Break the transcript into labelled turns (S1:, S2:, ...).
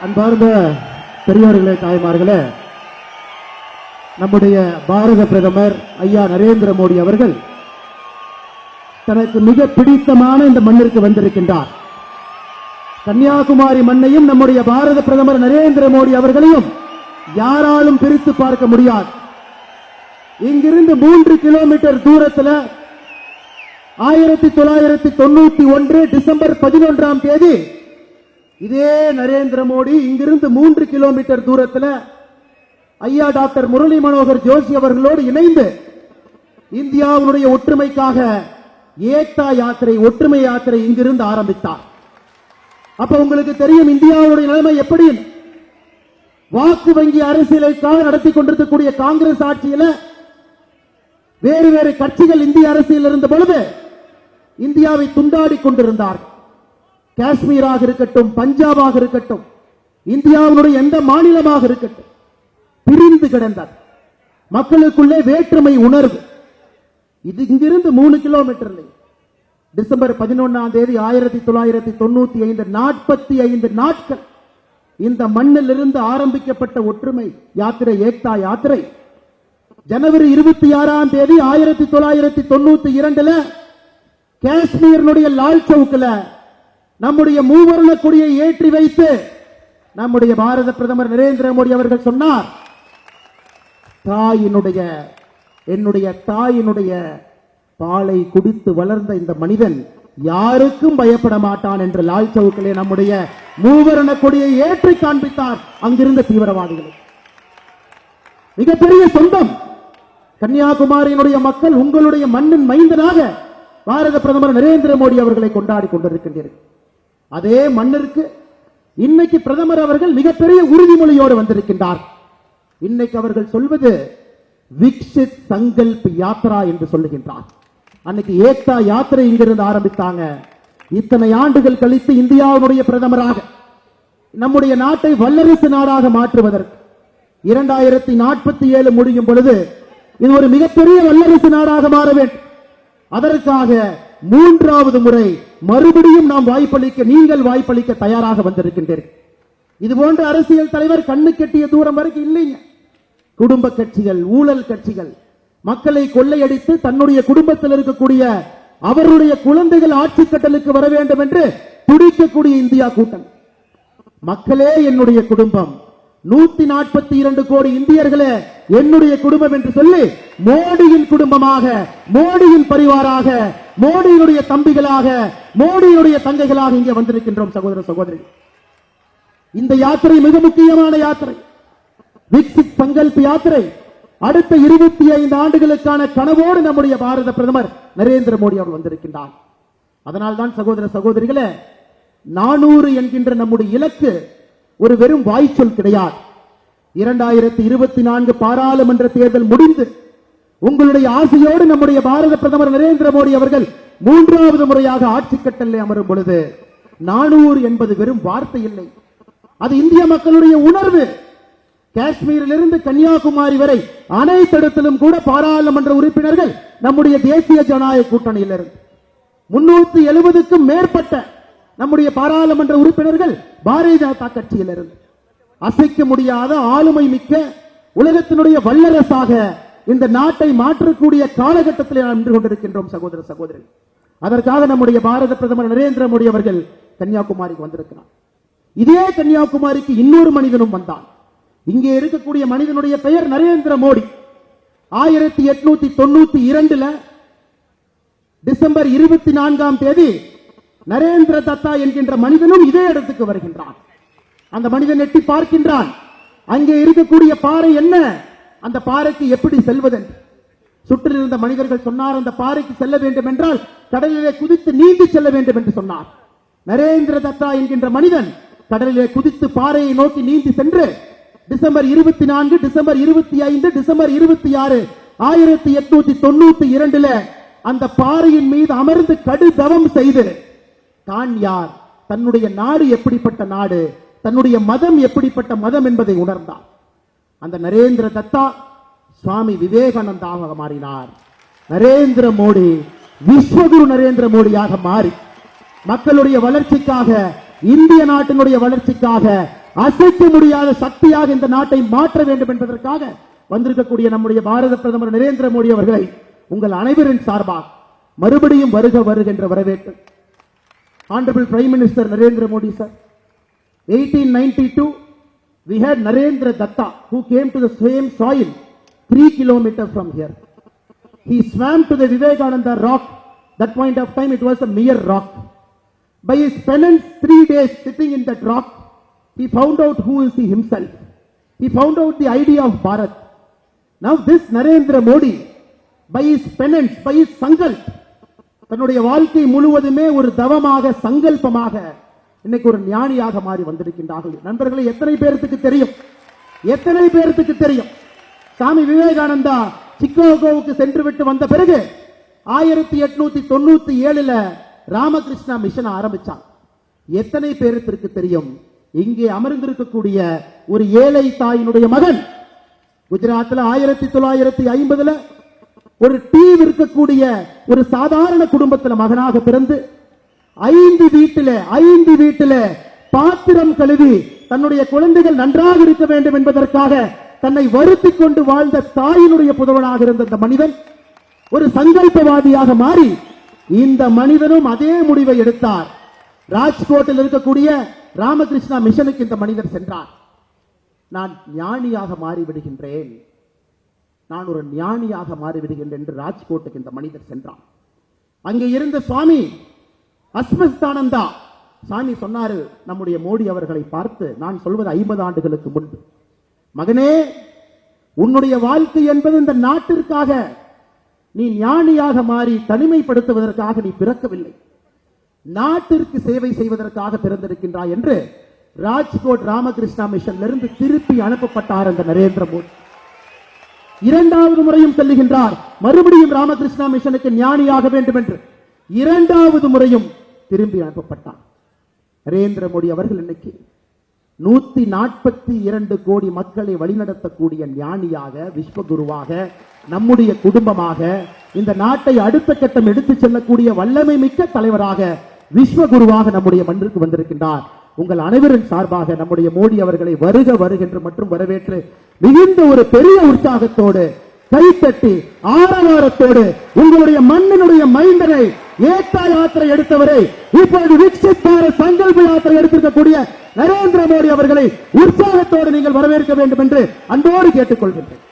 S1: அன்பார்ந்த பெரியவர்களே, தாய்மார்களே, நம்முடைய பாரத பிரதமர் ஐயா நரேந்திர மோடி அவர்கள் தனக்கு மிக பிடித்தமான இந்த மண்ணிற்கு வந்திருக்கின்றார். கன்னியாகுமரி மண்ணையும் நம்முடைய பாரத பிரதமர் நரேந்திர மோடி அவர்களையும் யாராலும் பிரித்து பார்க்க முடியாது. இங்கிருந்து 3 கிலோமீட்டர் தூரத்தில் 1991 டிசம்பர் 11ஆம் தேதி இதே நரேந்திர மோடி இங்கிருந்து 3 கிலோமீட்டர் தூரத்தில் ஐயா டாக்டர் முரளி மனோகர் ஜோஷி அவர்களோடு இணைந்து இந்தியாவுடைய ஒற்றுமைக்காக ஏக்தா யாத்திரை, ஒற்றுமை யாத்திரை இங்கிருந்து ஆரம்பித்தார். அப்ப உங்களுக்கு தெரியும் இந்தியாவுடைய நிலைமை எப்படி. வாக்கு வங்கி அரசியலுக்காக நடத்தி கொண்டிருக்கக்கூடிய காங்கிரஸ் ஆட்சியில வேறு வேறு கட்சிகள் இந்திய அரசியல் இருந்த பொழுது இந்தியாவை துண்டாடி கொண்டிருந்தார். காஷ்மீராக இருக்கட்டும், பஞ்சாபாக இருக்கட்டும், இந்தியாவுடைய எந்த மாநிலமாக இருக்கட்டும், பிரிந்து கிடந்தார். மக்களுக்குள்ளே வேற்றுமை உணர்வு. இது இங்கிருந்து 3 கிலோமீட்டர். டிசம்பர் 11ஆம் தேதி 1995 45 நாட்கள் இந்த மண்ணில் இருந்து ஆரம்பிக்கப்பட்ட ஒற்றுமை யாத்திரை, ஏக்தா யாத்திரை ஜனவரி 26ஆம் தேதி 1992 காஷ்மீரினுடைய லால் சவுக்கில் நம்முடைய மூவர்ண கொடியை ஏற்றி வைத்து நம்முடைய பாரத பிரதமர் நரேந்திர மோடி அவர்கள் சொன்னார், என்னுடைய தாயினுடைய பாலை குடித்து வளர்ந்த இந்த மனிதன் யாருக்கும் பயப்பட மாட்டான் என்று லால் சவுக்கிலே நம்முடைய மூவர்ண கொடியை ஏற்றி காண்பித்தார். அங்கிருந்த தீவிரவாதிகள் மிகப்பெரிய சொந்தம். கன்னியாகுமரியினுடைய மக்கள் உங்களுடைய மண்ணின் மைந்தனாக பாரத பிரதமர் நரேந்திர மோடி அவர்களை கொண்டாடி கொண்டிருக்கின்றனர். அதே மண்ணிற்கு இன்னைக்கு பிரதமர் அவர்கள் மிகப்பெரிய உறுதிமொழியோடு வந்திருக்கின்றார். இன்னைக்கு அவர்கள் சொல்வது விக்சித் சங்கல்ப் யாத்ரா என்று சொல்லுகின்றார். அன்னைக்கு ஏக்தா யாத்திரை இங்கிருந்து ஆரம்பித்தாங்க. இத்தனை ஆண்டுகள் கழித்து இந்தியாவுடைய பிரதமராக நம்முடைய நாட்டை வல்லரசு நாடாக மாற்றுவதற்கு 2047 முடியும் பொழுது இது ஒரு மிகப்பெரிய வல்லரசு நாடாக மாற வேண்டும். அதற்காக 3வது முறை மறுபடியும் நாம் வாய்ப்பளிக்க, நீங்கள் வாய்ப்பளிக்க தயாராக வந்திருக்கின்றீர்கள். இது போன்ற அரசியல் தலைவர் கண்ணு கெட்டிய தூரம் வரைக்கும் இல்லைங்க. குடும்ப கட்சிகள், ஊழல் கட்சிகள் மக்களை கொள்ளையடித்து தன்னுடைய குடும்பத்தில் இருக்கக்கூடிய அவருடைய குழந்தைகள் ஆட்சி கட்டலுக்கு வர வேண்டும் என்று துடிக்கக்கூடிய இந்தியா கூட்டணி. மக்களே என்னுடைய குடும்பம், 142 கோடி இந்தியர்களே என்னுடைய குடும்பம் என்று சொல்லி மோடியின் குடும்பமாக, மோடியின் பரிவாராக, மோடியினுடைய தம்பிகளாக, மோடியினுடைய தங்கைகளாக இங்கே வந்திருக்கின்றோம். சகோதர சகோதரி, இந்த யாத்திரை மிக முக்கியமான யாத்திரை. விக்சித் சங்கல்ப் யாத்திரை அடுத்த 25 ஆண்டுகளுக்கான கனவோடு நம்முடைய பாரத பிரதமர் நரேந்திர மோடி அவர்கள் வந்திருக்கின்றார். அதனால்தான் சகோதர சகோதரிகளே, 400 என்கின்ற நம்முடைய இலக்கு ஒரு வெறும் வாய்ச்சொல் கிடையாது. 2024 பாராளுமன்ற தேர்தல் முடிந்து உங்களுடைய ஆசையோடு நம்முடைய பாரத பிரதமர் நரேந்திர மோடி அவர்கள் 3வது முறையாக ஆட்சி கட்டளை அமரும் பொழுது 400 என்பது வெறும் வார்த்தை இல்லை, அது இந்திய மக்களுடைய உணர்வு. காஷ்மீரிலிருந்து கன்னியாகுமரி வரை அனைத்து இடத்திலும் கூட பாராளுமன்ற உறுப்பினர்கள் நம்முடைய தேசிய ஜனநாயக கூட்டணியில் இருந்து 370க்கும் மேற்பட்ட நம்முடைய பாராளுமன்ற உறுப்பினர்கள் பாரதிய ஜனதா கட்சியில் இருந்து அசைக்க முடியாத ஆளுமை மிக்க உலகத்தினுடைய வல்லரசாக இந்த நாட்டை மாற்றக்கூடிய காலகட்டத்தில் நாம் நின்று கொண்டிருக்கின்றோம். சகோதர சகோதரி, அதற்காக நம்முடைய பாரத பிரதமர் நரேந்திர மோடி அவர்கள் கன்னியாகுமரிக்கு வந்திருக்கிறார். இதே கன்னியாகுமரிக்கு இன்னொரு மனிதனும் வந்தான். இங்கே இருக்கக்கூடிய மனிதனுடைய பெயர் நரேந்திர மோடி. 1892 டிசம்பர் 24ஆம் தேதி நரேந்திர தத்தா என்கின்ற மனிதனும் இதே இடத்துக்கு வருகின்றான். அந்த மனிதன் எட்டி பார்க்கின்றான். அங்கே இருக்கக்கூடிய பாறை என்ன, அந்த பாறைக்கு எப்படி செல்வது? சுற்றில் இருந்த மனிதர்கள் சொன்னார், அந்த பாறைக்கு செல்ல வேண்டும் என்றால் கடலிலே குதித்து நீந்தி செல்ல வேண்டும் என்று சொன்னார். நரேந்திர தத்தா என்கின்ற மனிதன் கடலிலே குதித்து பாறையை நோக்கி நீந்தி சென்று டிசம்பர் 24, டிசம்பர் 25, டிசம்பர் 26, 1892 அந்த பாறையின் மீது அமர்ந்து கடு தவம் செய்து தான் யார், தன்னுடைய நாடு எப்படிப்பட்ட நாடு, தன்னுடைய மதம் எப்படிப்பட்ட மதம் என்பதை உணர்ந்தார். அந்த நரேந்திர தத்தா சுவாமி விவேகானந்தாக மாறினார். நரேந்திர மோடி விஸ்வகுரு நரேந்திர மோடியாக மாறி மக்களுடைய வளர்ச்சிக்காக, இந்திய நாட்டினுடைய வளர்ச்சிக்காக அசைக்க முடியாத சக்தியாக இந்த நாட்டை மாற்ற வேண்டும் என்பதற்காக வந்திருக்கக்கூடிய நம்முடைய பாரத பிரதமர் நரேந்திர மோடி அவர்களை உங்கள் அனைவரின் சார்பாக மறுபடியும் வருக வருக என்ற வரவேற்று. Honorable Prime Minister Narendra Modi sir, 1892 we had Narendra Datta who came to the same soil 3 kilometers from here. He swam to the Vivekananda rock. That point of time it was a mere rock. By his penance 3 days sitting in that rock, he found out who is he himself. He found out the idea of Bharat. Now this Narendra Modi, by his penance, by his sankalp, தன்னுடைய வாழ்க்கை முழுவதுமே ஒரு தவமாக சங்கல்பமாக இன்னைக்கு ஒரு ஞானியாக மாறி வந்திருக்கின்றார்கள். நண்பர்களே, எத்தனை பேருக்கு தெரியும்? எத்தனை பேருக்கு தெரியும்? சாமி விவேகானந்தா சிக்காகோவுக்கு சென்று விட்டு வந்த பிறகு 1897 ராமகிருஷ்ணா மிஷன் ஆரம்பிச்சாங்க. எத்தனை பேருக்கு தெரியும்? இங்கே அமர்ந்திருக்கக்கூடிய ஒரு ஏழை தாயினுடைய மகன் குஜராத்தில் 1950 ஒரு டீ விற்கக்கூடிய ஒரு சாதாரண குடும்பத்தில் மகனாக பிறந்து 5 வீட்டில பாத்திரம் கழுவி தன்னுடைய குழந்தைகள் நன்றாக இருக்க வேண்டும் என்பதற்காக தன்னை வருத்திக் கொண்டு வாழ்ந்த தாயினுடைய புதல்வனாக இருந்த இந்த மனிதன் ஒரு சங்கல்பவாதியாக மாறி இந்த மனிதனும் அதே முடிவை எடுத்தார். ராஜ்கோட்டில் இருக்கக்கூடிய ராமகிருஷ்ணா மிஷனுக்கு இந்த மனிதர் சென்றார். நான் ஞானியாக மாறிவிடுகின்றேன், நான் ஒரு ஞானியாக மாறிவிடுகின்றேன் என்று ராஜ்கோட்டுக்கு இந்த மனிதர் சென்றார். அங்கே இருந்த சுவாமி அஸ்வஸ்தானந்தா சாமி சொன்னாரு நம்முடைய மோடி அவர்களை பார்த்து, நான் சொல்வது 50 ஆண்டுகளுக்கு முன்பு, மகனே, உன்னுடைய வாழ்க்கை என்பது இந்த நாட்டிற்காக நீ ஞானியாக மாறி தனிமைப்படுத்துவதற்காக நீ பிறக்கவில்லை, நாட்டிற்கு சேவை செய்வதற்காக பிறந்திருக்கின்றாய் என்று ராஜ்கோட் ராமகிருஷ்ணா மிஷனிலிருந்து திருப்பி அனுப்பப்பட்டார் அந்த நரேந்திர மோடி. 2வது முறையும் செல்லுகின்றார், மறுபடியும் ராமகிருஷ்ணா மிஷனுக்கு ஞானியாக வேண்டும் என்று 2வது முறையும் திரும்பி அனுப்பப்பட்டார். நரேந்திர மோடி அவர்கள் இன்னைக்கு 142 கோடி மக்களை வழிநடத்தக்கூடிய ஞானியாக, விஸ்வகுருவாக, நம்முடைய குடும்பமாக, இந்த நாட்டை அடுத்த கட்டம் எடுத்துச் செல்லக்கூடிய வல்லமை மிக்க தலைவராக, விஸ்வகுருவாக நம்முடைய மண்ணிற்கு வந்திருக்கின்றார். உங்கள் அனைவரின் சார்பாக நம்முடைய மோடி அவர்களை வருக வருகின்ற மற்றும் வரவேற்று மிகுந்த ஒரு பெரிய உற்சாகத்தோடு கைத்தட்டி ஆரவாரத்தோடு உங்களுடைய மண்ணினுடைய மைந்தனை ஏக்தா யாத்திரை எடுத்தவரை இப்பொழுது விக்சித் பாரத் சங்கல்ப யாத்திரை எடுத்திருக்கக்கூடிய நரேந்திர மோடி அவர்களை உற்சாகத்தோடு நீங்கள் வரவேற்க வேண்டும் என்று அன்போடு கேட்டுக்கொள்கின்றேன்.